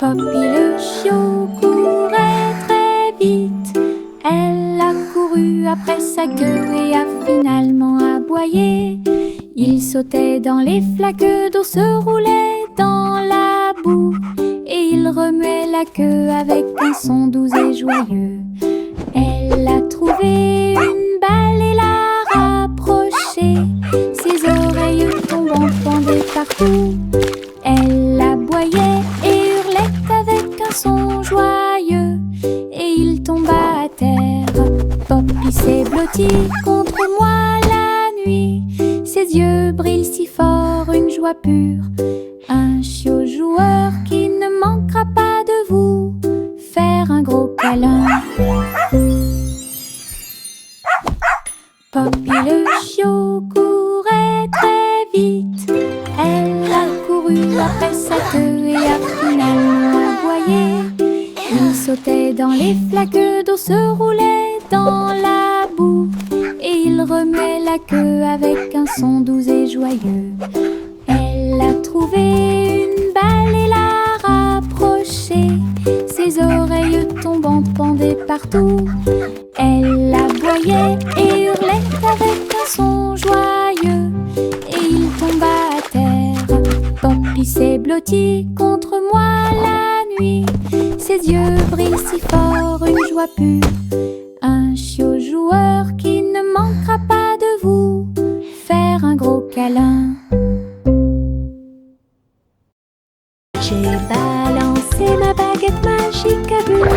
Poppy le chiot courait très vite. Elle a couru après sa queue et a finalement aboyé. Il sautait dans les flaques d'eau, se roulait dans la boue, et il remuait la queue avec un son doux et joyeux. Elle a trouvé une balle et l'a rapprochée. Ses oreilles tombant pendaient partout. Elle aboyait et hurlait avec un son joyeux, et il tomba à terre. Poppy s'est blotti contre moi la nuit. Ses yeux brillent si fort, une joie pure. Un chiot joueur qui ne manquera pas de vous faire un gros câlin. Poppy le chiot courait très vite. Elle a couru après sa queue et a finalement aboyé. Il sautait dans les flaques d'eau, se roulait dans la boue, et il remuait la queue avec un son doux et joyeux. Elle a trouvé une balle et l'a rapprochée. Ses oreilles tombantes pendaient partout. Elle aboyait et hurlait avec un son joyeux, et il tomba à terre. Poppy s'est blotti contre moi la nuit. Ses yeux brillent si fort, une joie pure. Un chiot joueur qui ne manquera pas de vous faire un gros câlin. J'ai balancé ma baguette magique à bulles,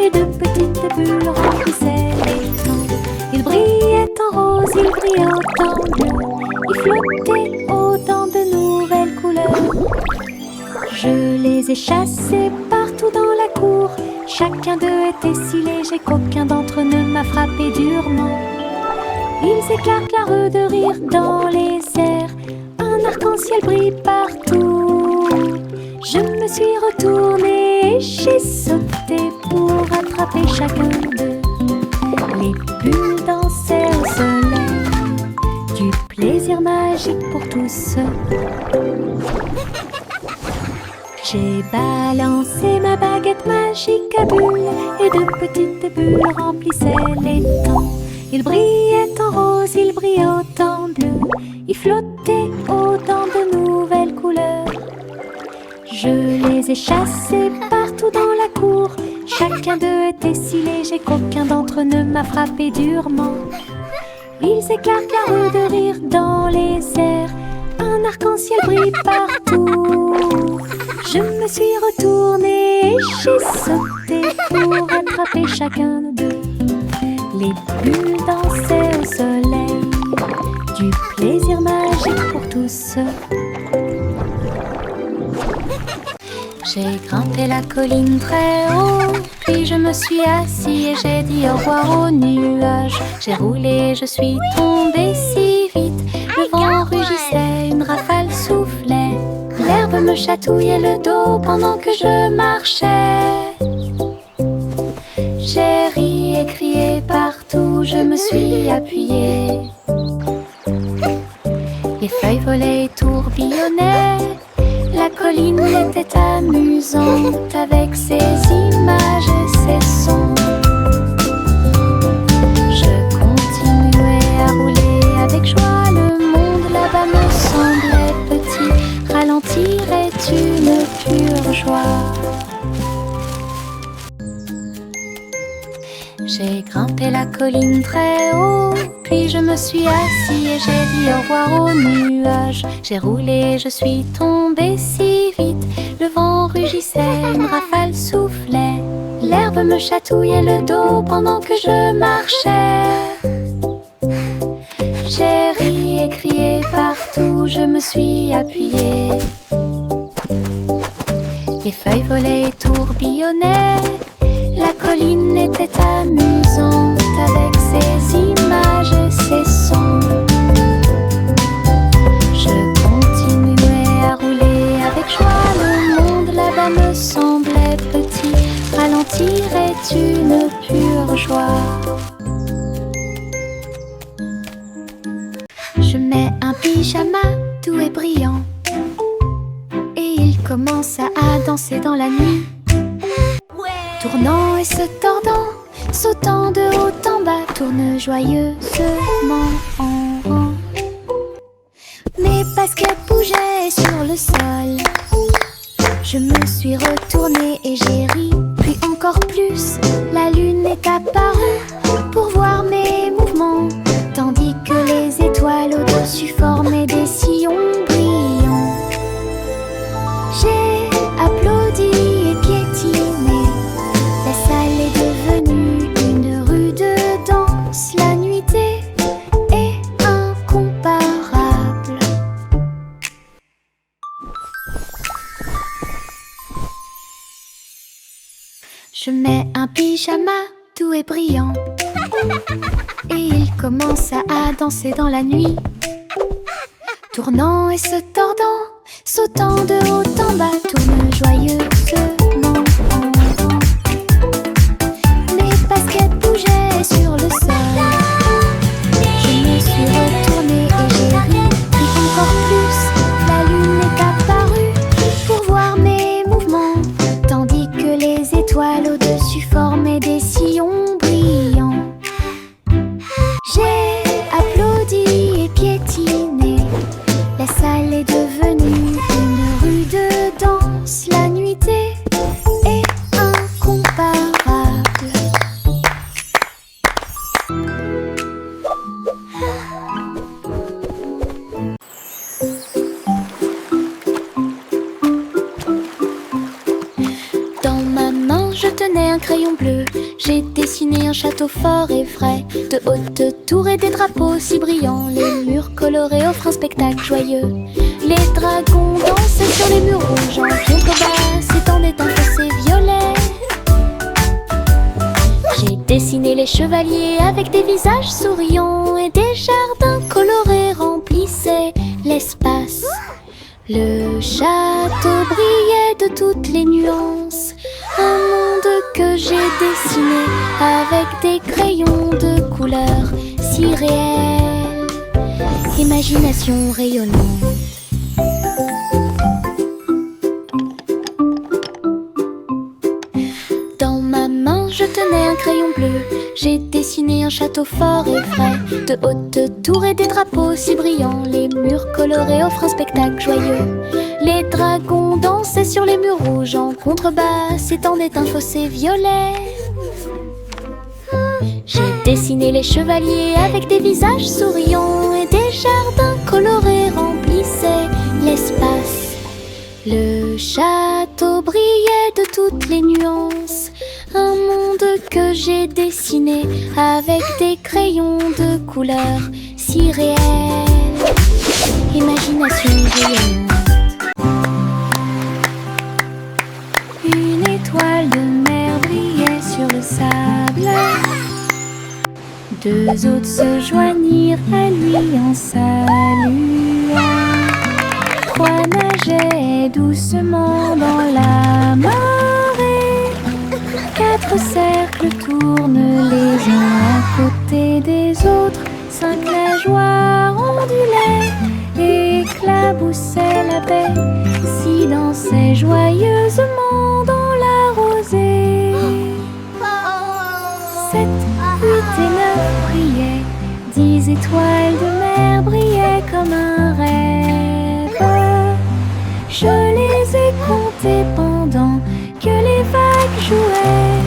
et de petites bulles remplissaient l'étang. Il brillait en rose, il brillait en bleu, il flottait autant de nouvelles couleurs. Je les ai chassés partout dans la cour. Chacun d'eux était si léger qu'aucun d'entre eux ne m'a frappé durement. Ils éclatent la de rire dans les airs. Un arc-en-ciel brille partout. Je me suis retournée et j'ai sauté pour attraper chacun d'eux. Les bulles dansaient au soleil, du plaisir magique pour tous. J'ai balancé ma baguette magique à bulles, et de petites bulles remplissaient l'étang. Il brillait en rose, il brillait en bleu, il flottait autant de nouvelles couleurs. Je les ai chassés partout dans la cour. Chacun d'eux était si léger qu'aucun d'entre eux ne m'a frappé durement. Ils éclatent la rue de rire dans les airs. Un arc-en-ciel brille partout. Je me suis retournée et j'ai sauté pour attraper chacun d'eux. Les bulles dansaient au soleil, du plaisir magique pour tous. J'ai grimpé la colline très haut, puis je me suis assis et j'ai dit au revoir aux nuages. J'ai roulé, je suis tombée si vite, le vent rugissait, une rafale soufflait. L'herbe me chatouillait le dos pendant que je marchais. J'ai ri et crié partout, je me suis appuyée. Les feuilles volaient et tourbillonnaient. La colline était amusante avec ses images et ses sons. Je continuais à rouler avec joie. Le monde là-bas me semblait petit. Ralentir est une pure joie. J'ai grimpé la colline très haut, puis je me suis assis et j'ai dit au revoir aux nuages. J'ai roulé, je suis tombée si vite, le vent rugissait, une rafale soufflait. L'herbe me chatouillait le dos pendant que je marchais. J'ai ri et crié partout, je me suis appuyée. Les feuilles volaient et tourbillonnaient. La colline était amusante avec ses images et ses sons. Je continuais à rouler avec joie. Le monde là-bas me semblait petit. Ralentir est une pure joie. Je mets un pyjama doux et brillant, et il commence à danser dans la nuit. Tournant et se tordant, sautant de haut en bas, tourne joyeusement en rond. Mes baskets bougeaient sur le sol. Je me suis retournée et j'ai ri, puis encore plus. La lune est apparue pour voir mes mouvements, tandis que les étoiles au-dessus formaient des sillons brillants. J'ai applaudi et piétiné. La salle est devenue une rue de danse. La nuitée est incomparable. Je mets un pyjama doux et brillant et il commence à danser dans la nuit. Tournant et se tordant, sautant de haut en bas, tourne joyeusement en rond. Mes baskets bougeaient sur le sol. Je me suis retournée et j'ai ri, puis encore plus. La lune est apparue pour voir mes mouvements, tandis que les étoiles au-dessus formaient des sillons brillants. J'ai applaudi et piétiné. La salle est devenue une rue de danse. La nuitée est incomparable. Dans ma main, je tenais un crayon bleu. J'ai dessiné un château fort et vrai, de hautes tours et des drapeaux si brillants. Les murs colorés offrent un spectacle joyeux. Les dragons dansaient sur les murs rouges. En contrebas s'étendait un fossé violet. J'ai dessiné les chevaliers avec des visages souriants, et des jardins colorés remplissaient l'espace. Le château brillait de toutes les nuances, un monde que j'ai dessiné avec des crayons de couleurs si réels. Imagination rayonnante. Dans ma main, je tenais un crayon bleu. J'ai dessiné un château fort et vrai, de hautes tours et des drapeaux si brillants. Les murs colorés offrent un spectacle joyeux. Les dragons dansaient sur les murs rouges. En contrebas s'étendait un fossé violet. J'ai dessiné les chevaliers avec des visages souriants, et des jardins colorés remplissaient l'espace. Le château brillait de toutes les nuances, un monde que j'ai dessiné avec des crayons de couleurs si réels. Imagination rayonnante. Une étoile de mer brillait sur le sable. Deux autres se joignirent à lui en saluant. Trois nageaient doucement dans la marée. Quatre cercles tournent les uns à côté des autres. Cinq nageoires ondulaient, éclaboussaient la baie, si dansaient joyeusement dans la rosée. 7, 8 et 9 brillaient, 10 étoiles de mer brillaient comme un rêve. Je les ai comptées pendant que les vagues jouaient.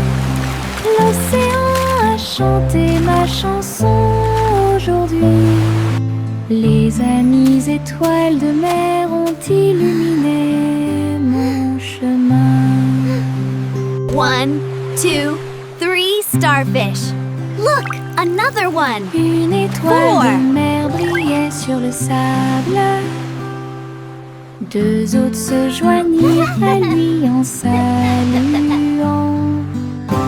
L'océan a chanté ma chanson aujourd'hui. Les amies étoiles de mer ont illuminé mon chemin. 1, 2, 3 starfish. Look, another one. Une étoile de mer brillait sur le sable. Deux autres se joignirent à lui en saluant.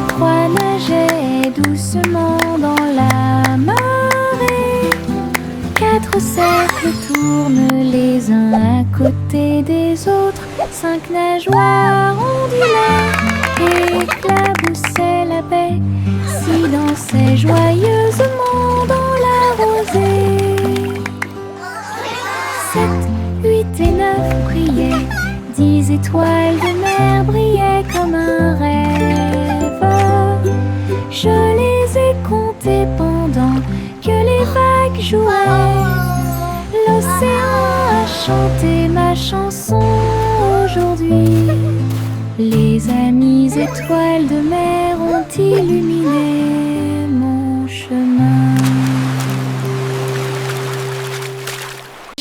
Trois nageaient doucement dans la marée. Quatre cercles tournent les uns à côté des autres. Cinq nageoires ondulaient, éclaboussaient la baie, si dansaient joyeusement dans la rosée. 7, 8 et 9 brillaient, 10 étoiles de mer brillaient comme un rêve. chanter ma chanson aujourd'hui. Les amies étoiles de mer ont illuminé mon chemin.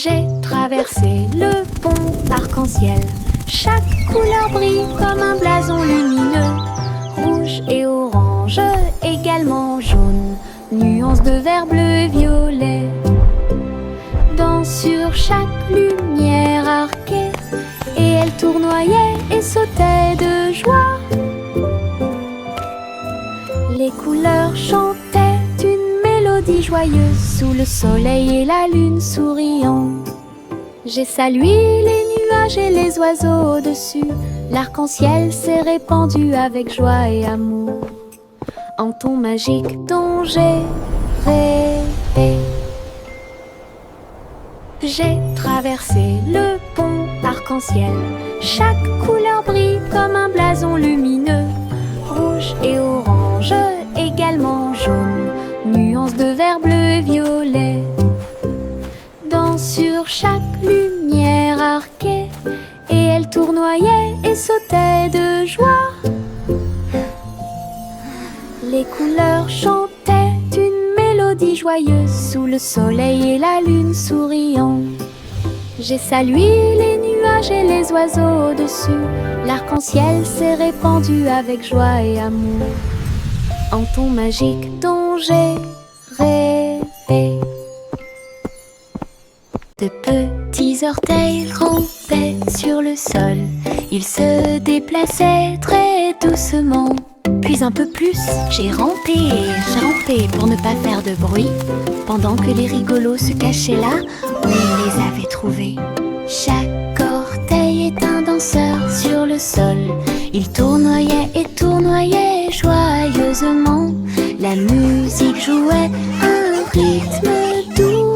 J'ai traversé le pont arc-en-ciel. Chaque couleur brille comme un blason lumineux. Rouge et orange, également jaune. Nuances de vert, bleu et violet. Sur chaque lumière arquée, et elle tournoyait et sautait de joie. Les couleurs chantaient une mélodie joyeuse sous le soleil et la lune souriant. J'ai salué les nuages et les oiseaux au-dessus. L'arc-en-ciel s'est répandu avec joie et amour en ton magique dont j'ai rêvé. J'ai traversé le pont arc-en-ciel. Chaque couleur brille comme un blason lumineux. Rouge et orange, également jaune. Nuances de vert, bleu et violet. Sur chaque lumière arquée, et elle tournoyait et sautait de joie. Les couleurs chantaient une mélodie joyeuse sous le soleil et la lune souriant. J'ai salué les nuages et les oiseaux au-dessus. L'arc-en-ciel s'est répandu avec joie et amour en ton magique dont j'ai rêvé. De petits orteils rampaient sur le sol. Ils se déplaçaient très doucement. Puis un peu plus, j'ai rampé pour ne pas faire de bruit, pendant que les rigolos se cachaient là où ils les avaient trouvés. Chaque orteil est un danseur sur le sol. Il tournoyait et tournoyait joyeusement. La musique jouait un rythme doux.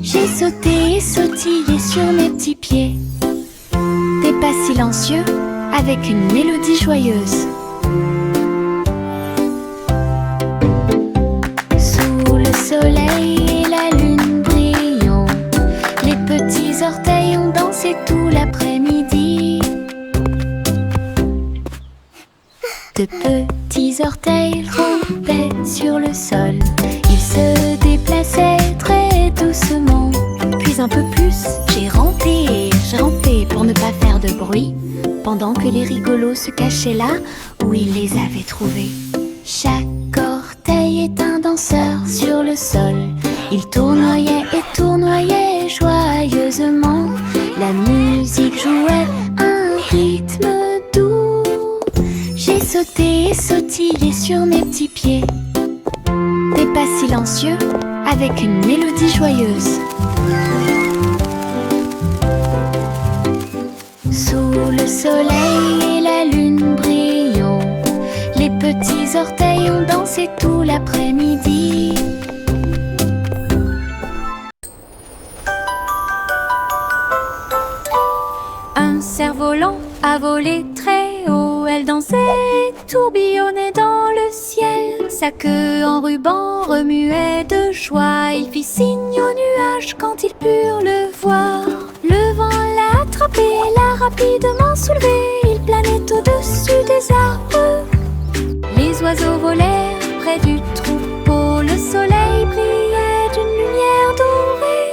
J'ai sauté et sautillé sur mes petits pieds. Des pas silencieux avec une mélodie joyeuse. Sous le soleil et la lune brillant, les petits orteils ont dansé tout l'après-midi. De petits orteils rampaient sur le sol. Ils se déplaçaient très doucement. Puis un peu plus, j'ai rampé pour ne pas faire de bruit, pendant que les rigolos se cachaient là où ils les avaient trouvés. Chaque orteil est un danseur sur le sol. Il tournoyait et tournoyait joyeusement. La musique jouait un rythme doux. J'ai sauté et sautillé sur mes petits pieds. Des pas silencieux avec une mélodie joyeuse. Sous le soleil et la lune brillant, les petits orteils ont dansé tout l'après-midi. Un cerf-volant a volé très haut. Elle dansait, tourbillonnait dans le ciel. Sa queue en ruban remuait de joie. Il fit signe aux nuages quand ils purent le voir. Le vent l'a attrapé, l'a rapidement soulevé. Il planait au-dessus des arbres. Les oiseaux volèrent près du troupeau. Le soleil brillait d'une lumière dorée.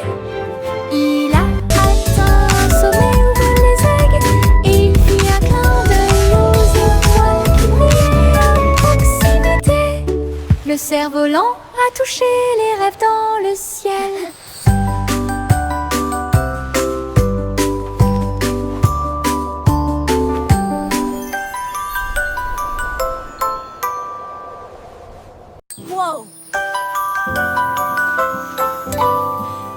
Il a atteint un sommet où volent les aigues. Et il fit un clin d'œil aux étoiles qui brillaient à proximité. Le cerf-volant a touché les rêves dans le ciel.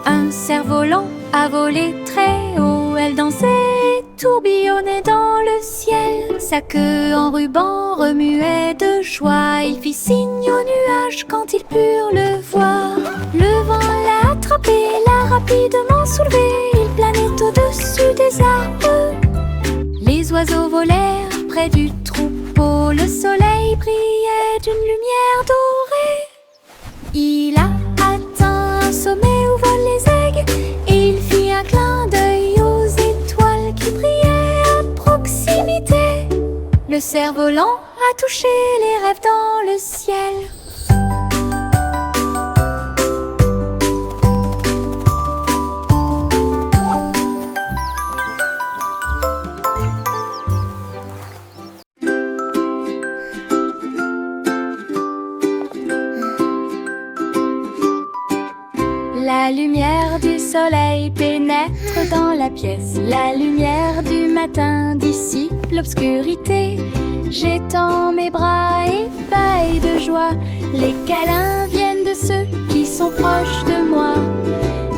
Un cerf-volant a volé très haut. Elle dansait, tourbillonnait dans le ciel. Sa queue en ruban remuait de joie. Il fit signe aux nuages quand ils purent le voir. Le vent l'a attrapé, l'a rapidement soulevé. Il planait au-dessus des arbres. Les oiseaux volèrent près du troupeau. Le soleil brillait d'une lumière dorée. Il a atteint un sommet où volent les aigues. Et il fit un clin d'œil Le cerf-volant a touché les rêves dans le ciel. La lumière du soleil pénètre dans la pièce. La lumière du matin dissipe l'obscurité. J'étends mes bras ébahis de joie. Les câlins viennent de ceux qui sont proches de moi.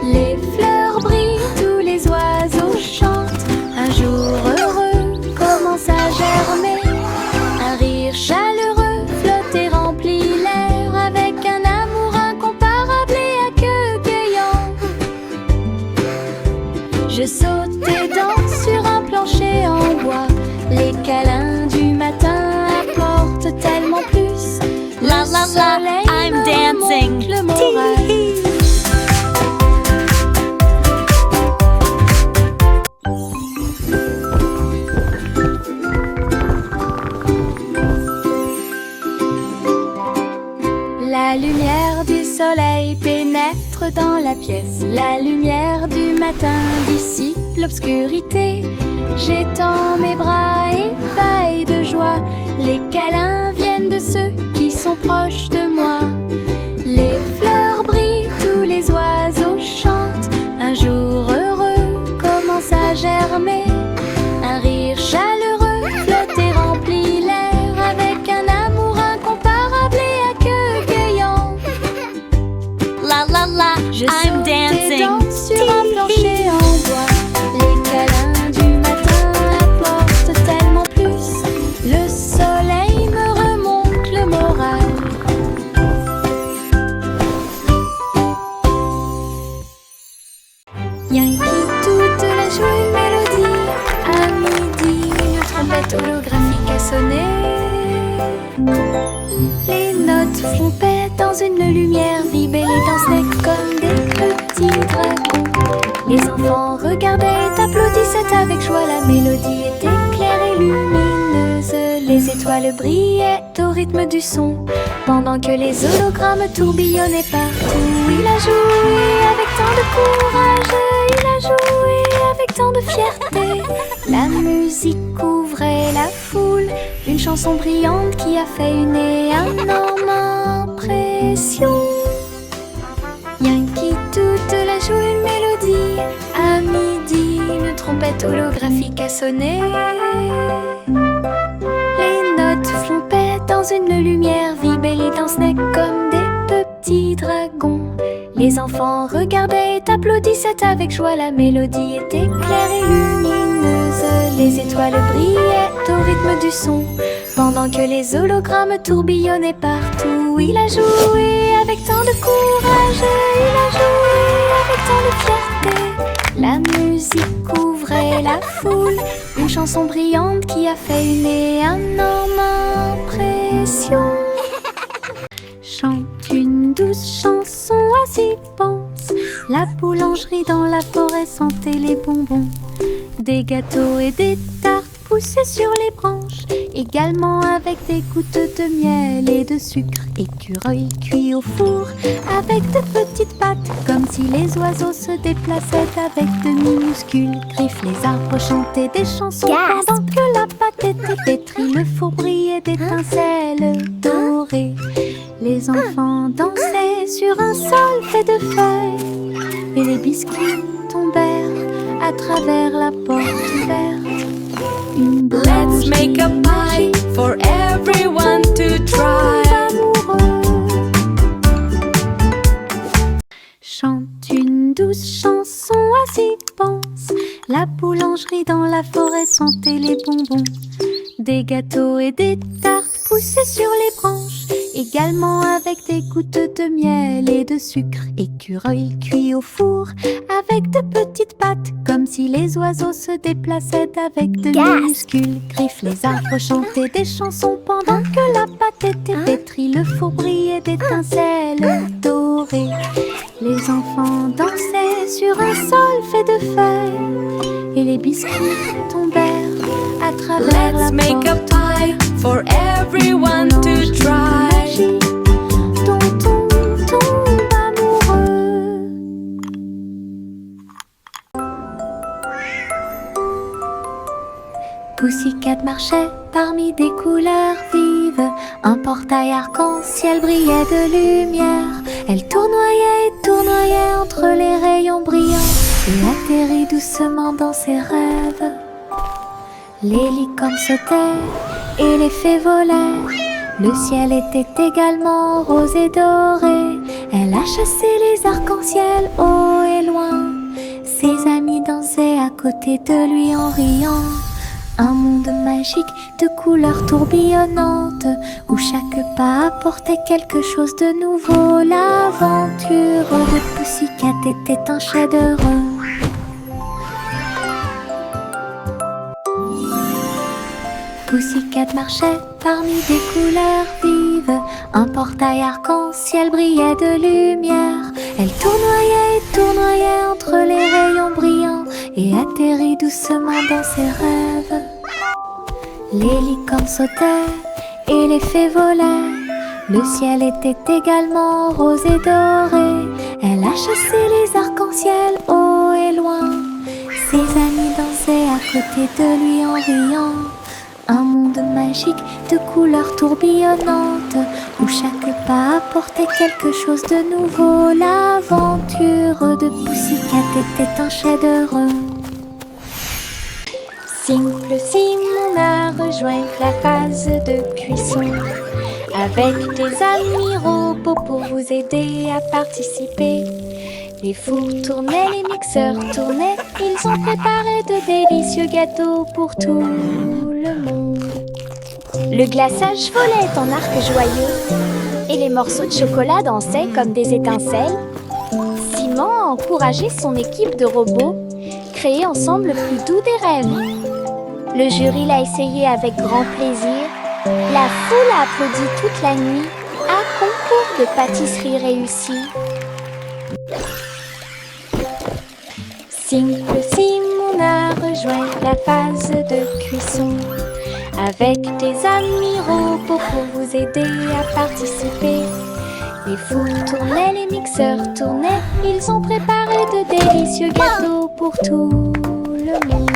Les fleurs brillent, tous les oiseaux chantent. Un jour heureux commence à germer. Un rire chaleureux flotte et remplit l'air avec un amour incomparable et accueillant. Je saute et danse sur un plancher en bois. Les câlins du matin apportent tellement plus. La la la, I'm dancing. Le moral. La lumière du soleil pénètre dans la pièce. La lumière du matin dissipe l'obscurité. J'étends mes bras ébahis de joie. Les câlins viennent de ceux qui sont proches de moi. Les fleurs brillent, tous les oiseaux chantent. Un jour heureux commence à germer. Un rire chaleureux flotte et remplit l'air avec un amour incomparable et accueillant. La la la, Je I'm saute et dancing. danse sur un plancher en bois. Les câlins du matin apportent tellement plus. Le soleil me remonte le moral. Yankee toute la joue une mélodie. À midi, une trompette holographique a sonné. Les notes flompaient dans une lumière vive et les dansaient comme des petits dragons. Les enfants regardaient et applaudissaient avec joie. La mélodie était claire et lumineuse. Les étoiles brillaient au rythme du son, pendant que les hologrammes tourbillonnaient partout. Il a joué avec tant de courage, il a joué avec tant de fierté. La musique couvrait la foule, une chanson brillante qui a fait une énorme impression. Yankee toute la joue une mélodie. À midi, une trompette holographique a sonné. Les notes flompaient dans une lumière vive et les dansaient comme des petits dragons. Les enfants regardaient et applaudissaient avec joie. La mélodie était claire et lumineuse. Les étoiles brillaient au rythme du son, pendant que les hologrammes tourbillonnaient partout. Il a joué avec tant de courage, il a joué avec tant de fierté. La musique couvrait la foule, une chanson brillante qui a fait une énorme impression. Chante une douce chanson, assis pense. La boulangerie dans la forêt sentait les bonbons. Des gâteaux et des tartes poussaient sur les branches, également avec des gouttes de miel et de sucre. Écureuil cuit au four avec de petites pattes, comme si les oiseaux se déplaçaient avec de minuscules griffes. Les arbres chantaient des chansons pendant que la pâte était pétrie. Le four brillait d'étincelles dorées. Les enfants dansaient sur un sol fait de feuilles, et les biscuits tombèrent à travers la porte ouverte. Une Let's make a pie for everyone to try. Chante une douce chanson, assis pense. La boulangerie dans la forêt sentait les bonbons. Des gâteaux et des tartes poussaient sur les branches, également avec des gouttes de miel et de sucre. Écureuil cuit au four avec de petites pattes, comme si les oiseaux se déplaçaient avec de minuscules griffes. Les arbres chantaient des chansons pendant que la pâte était pétrie. Le four brillait d'étincelles dorées. Les enfants dansaient sur un sol fait de feuilles, et les biscuits tombèrent à travers la Let's make a porte. pie for everyone to try. Dont on tombe amoureux. Pussycat marchait parmi des couleurs vives. Un portail arc-en-ciel brillait de lumière. Elle tournoyait et tournoyait entre les rayons brillants et atterrit doucement dans ses rêves. Les licornes sautaient et les fées volaient. Le ciel était également rose et doré. Elle a chassé les arcs-en-ciel haut et loin. Ses amis dansaient à côté de lui en riant. Un monde magique de couleurs tourbillonnantes où chaque pas apportait quelque chose de nouveau. L'aventure de Pussycat était un chef-d'œuvre. Pussycat marchait parmi des couleurs vives. Un portail arc-en-ciel brillait de lumière. Elle tournoyait et tournoyait entre les rayons brillants et atterrit doucement dans ses rêves. Les licornes sautaient et les fées volaient. Le ciel était également rose et doré. Elle a chassé les arcs-en-ciel haut et loin. Ses amis dansaient à côté de lui en riant. Un monde magique de couleurs tourbillonnantes où chaque pas apportait quelque chose de nouveau. L'aventure de Pussycat était un chef-d'œuvre. Simple Simon a rejoint la phase de cuisson avec des amis robots pour vous aider à participer. Les fours tournaient, les mixeurs tournaient, ils ont préparé de délicieux gâteaux pour tout le monde. Le glaçage volait en arc joyeux et les morceaux de chocolat dansaient comme des étincelles. Simon a encouragé son équipe de robots, créer ensemble le plus doux des rêves. Le jury l'a essayé avec grand plaisir. La foule a applaudi toute la nuit. Un concours de pâtisserie réussi. Simple Simon a rejoint la phase de cuisson avec des amis robots pour vous aider à participer. Les fours tournaient, les mixeurs tournaient, ils ont préparé de délicieux gâteaux pour tout le monde.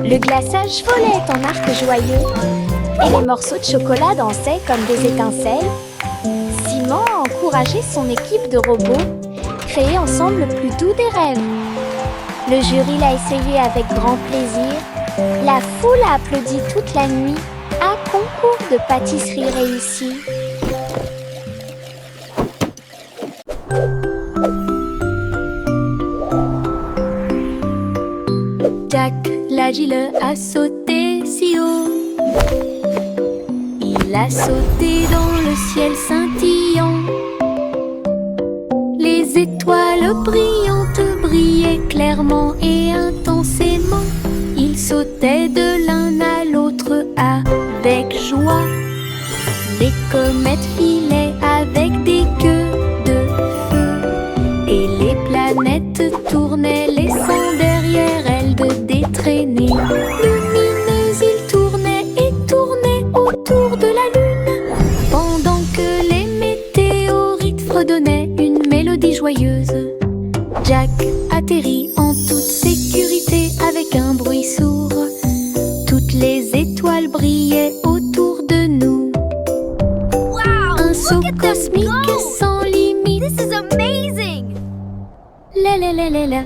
Le glaçage volait en arc joyeux et les morceaux de chocolat dansaient comme des étincelles. Simon a encouragé son équipe de robots, créer ensemble le plus doux des rêves. Le jury l'a essayé avec grand plaisir. La foule a applaudi toute la nuit. Un concours de pâtisserie réussi. Jack l'agile a sauté si haut. Il a sauté dans le ciel scintillant. Les étoiles brillantes brillaient clairement et intensément. Ils sautaient de l'un à l'autre avec joie. Les comètes filaient avec des queues de feu et les planètes tournaient, laissant derrière elles de traînées lumineuses. Ils tournaient et tournaient autour de la lune pendant que les météorites fredonnaient une mélodie joyeuse. Jack atterrit en toute sécurité avec un bruit sourd. Toutes les étoiles brillaient autour de nous. Wow! Un saut cosmique sans limite. This is amazing! La la la la la.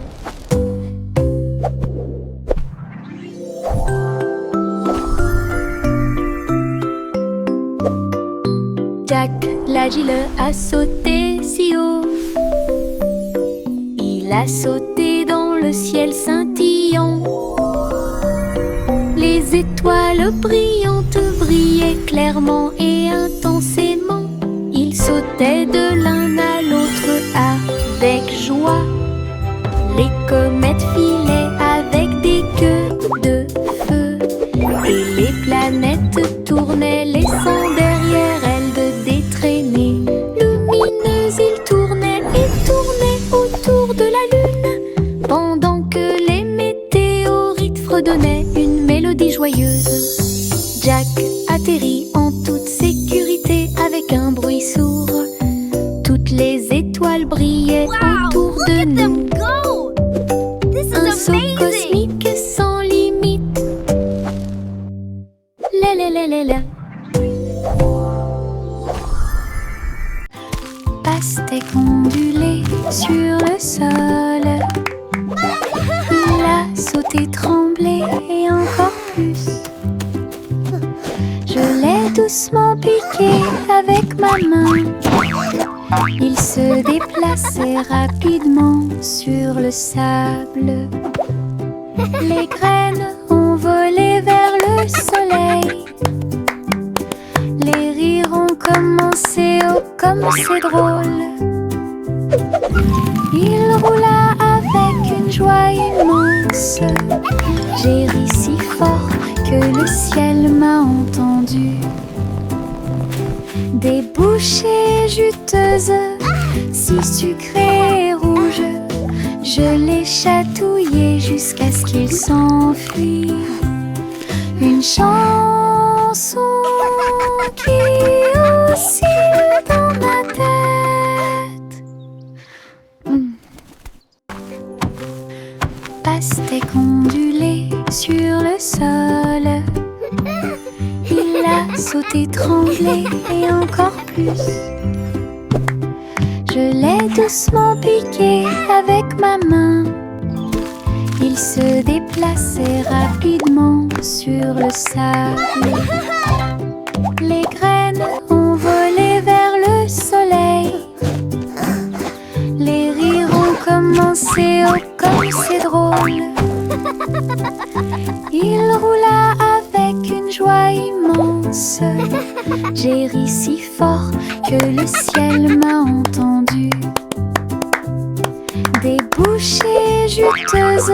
Jack l'agile a sauté si haut. Il a sauté dans le ciel scintillant. Les étoiles brillantes brillaient clairement et intensément. Il sautait de l'un à l'autre avec joie. Les comètes filaient avec des queues de feu et les planètes tournaient, laissant derrière elles de traînées lumineuses. Ils tournaient et tournaient autour de la lune pendant que les météorites fredonnaient une mélodie joyeuse. Jack atterrit Pastèque ondulée sur le sol. Il a sauté, tremblé et encore plus. Je l'ai doucement piqué avec ma main. Il se déplaçait rapidement sur le sable. Les graines ont volé vers le soleil. Les rires ont commencé, oh comme c'est drôle. Il roula avec une joie immense. J'ai ri si fort que le ciel m'a entendu. Des bouchées juteuses, si sucrées et rouges, je les chatouillais jusqu'à ce qu'ils s'enfuient. Une chanson qui oscille dans ma tête. Pastèque ondulée sur le sol. Il a sauté, tremblé et encore plus. Je l'ai doucement piqué avec ma main. Il se déplaçait rapidement sur le sable. Les graines ont volé vers le soleil. Les rires ont commencé, oh comme c'est drôle. Il roula avec une joie immense. J'ai ri si fort que le ciel m'a entendu. Des bouchées juteuses,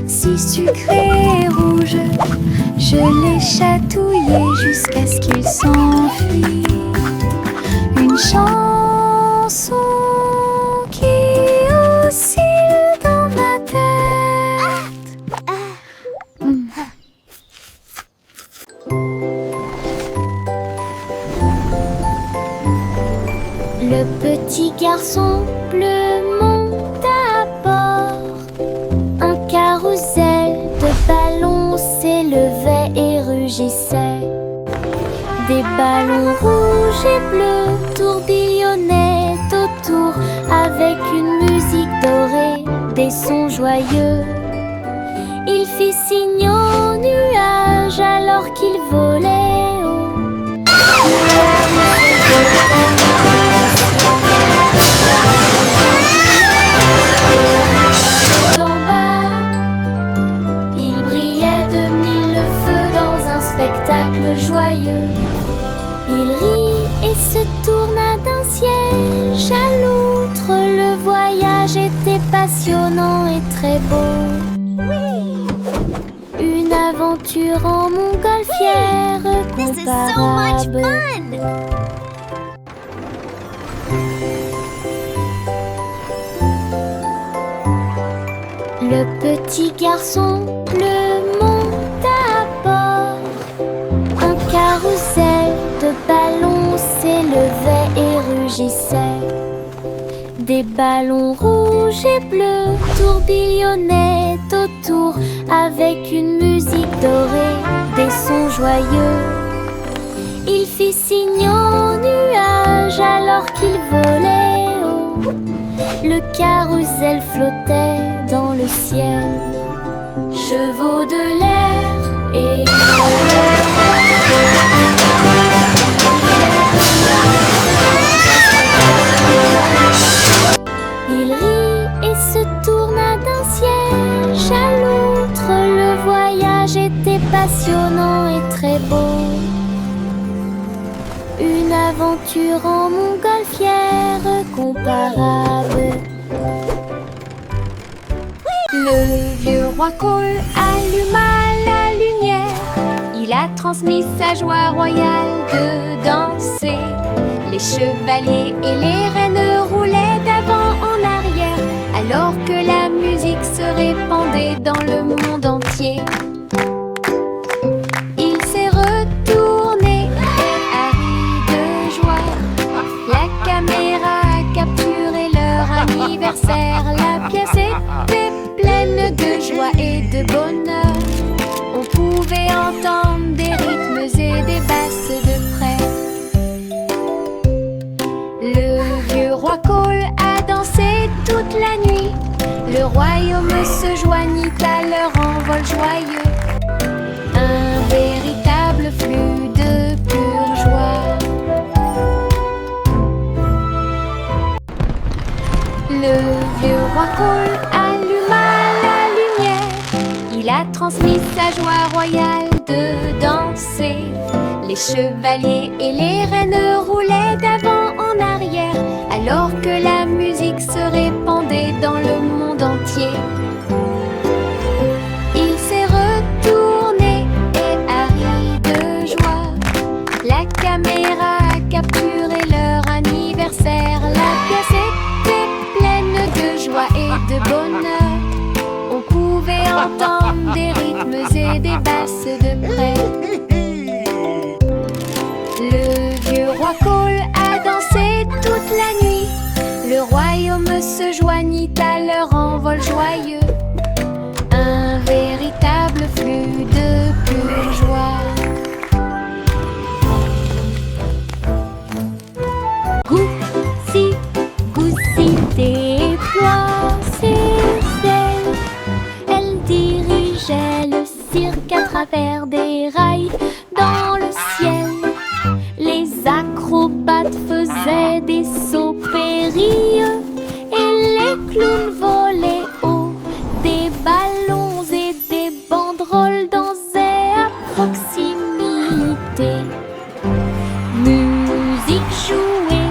si sucrées et rouges, je les chatouillais jusqu'à ce qu'ils s'enfuient. Une chanson qui oscille dans ma tête. Le petit garçon bleu monte à bord. Un carrousel de ballons s'élevait et rugissait. Des ballons rouges et bleus tourbillonnaient autour avec une musique dorée, des sons joyeux. Il fit signe aux nuages alors qu'il volait haut. En bas, il brillait de mille feux dans un spectacle joyeux. Il rit et se tourna d'un siège à l'autre. Le voyage était passionnant et très beau. Une aventure en montgolfière This is so much comparable. fun! Le petit garçon bleu monte à bord. Un carrousel de ballons s'élevait et rugissait. Des ballons rouges et bleus tourbillonnaient autour avec une musique dorée, des sons joyeux. Il fit signe aux nuages alors qu'il volait haut. Le carrousel flottait dans le ciel. Chevaux de l'air et il rit et se tourna d'un siège à l'autre. Le voyage était passionnant et très beau. Une aventure en montgolfière comparable. Le vieux roi Cole alluma la lumière. Il a transmis sa joie royale de danser. Les chevaliers et les reines roulaient d'avant en arrière, alors que la musique se répandait dans le monde entier. Il s'est retourné et a ri de joie. La caméra a capturé leur anniversaire. La pièce était pleine de joie et de bonheur. On pouvait entendre des rythmes transmis sa joie royale de danser. Les chevaliers et les reines roulaient d'avant en arrière, alors que la musique se répandait dans le monde entier. Il s'est retourné et a ri de joie. La caméra a capturé leur anniversaire. La pièce était pleine de joie et de bonheur. On pouvait entendre des rythmes et des basses de près. Le vieux roi Cole a dansé toute la nuit. Le royaume se joignit à leur envol joyeux. Un véritable flux de pure joie. Goussi, Goussi déploie ses ailes. Elle dirigeait le cirque à travers des rails dans le ciel. Les acrobates faisaient des sauts périlleux et les clowns volaient haut. Des ballons et des banderoles dansaient à proximité. Musique jouée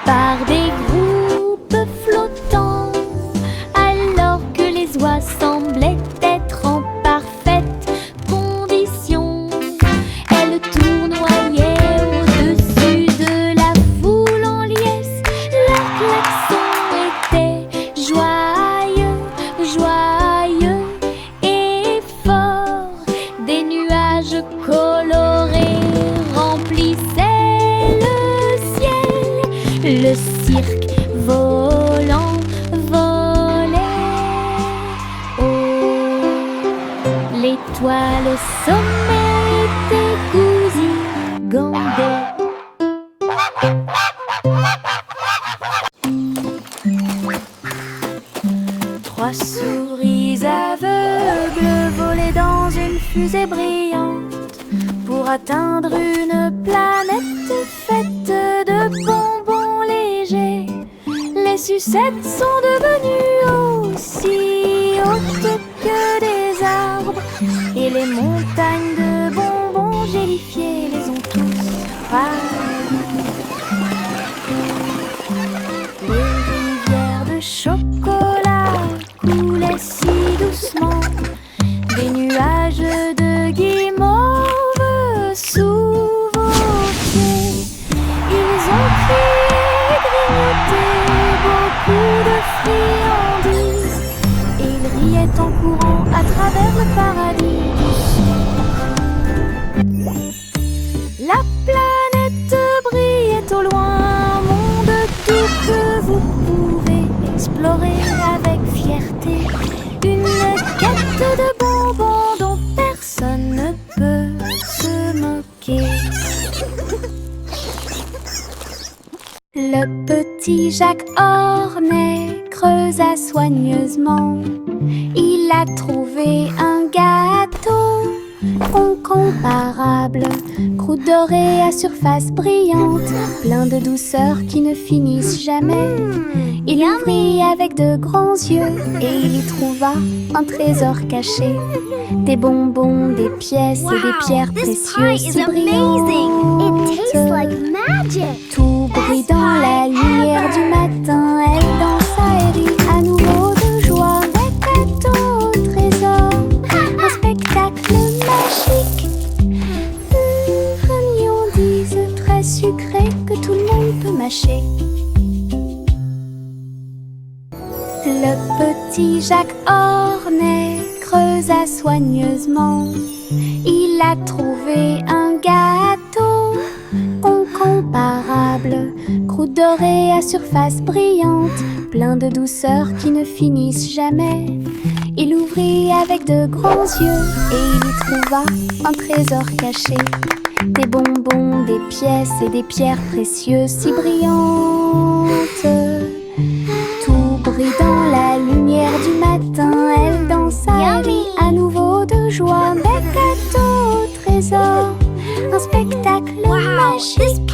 par des groupes flottants, alors que les oies semblaient être en parfaite condition. Elles tournoyaient au-dessus de la foule en liesse. Leur klaxon était joyeux, joyeux et fort. Des nuages colorés remplissaient le ciel. Le cirque volant volait haut. L'étoile au sommet était Gousy Gandé. Trois souris aveugles volaient dans une fusée brillante pour atteindre une planète faite de bonbons légers. Les sucettes sont devenues aussi hautes que des arbres, et les montagnes de bonbons gélifiés les ont tous ravagés. Les rivières de chocolat coulaient si doucement. Des nuages de guimauve sous vos pieds. Ils ont crié, grignoté beaucoup de friandises. Et ils riaient en courant à travers le paradis du sud. La planète brillait au loin, un monde tout que vous pouvez explorer avec fierté. Une quête de bonbons dont personne ne peut se moquer. Le petit Jacques Hornet creusa soigneusement. Il a trouvé un gâteau incomparable, croûte dorée à surface brillante, plein de douceur qui ne finissent jamais. Il ouvrit avec de grands yeux et il y trouva un trésor caché. Des bonbons, des pièces et des pierres précieuses si brillantes. Tout brille dans la lumière du matin. Elle dansa et rit à nouveau de joie. Des cadeaux au trésor, un spectacle magique. Une friandise très sucrée que tout le monde peut mâcher. Le petit Jacques Hornet creusa soigneusement. Il a trouvé un gâteau incomparable, croûte dorée à surface brillante, plein de douceur qui ne finissent jamais. Il ouvrit avec de grands yeux et il y trouva un trésor caché. Des bonbons, des pièces et des pierres précieuses si brillantes. Tout brille dans la lumière du matin. Elle dansa et rit à nouveau de joie. Des cadeaux au trésor, un spectacle magique.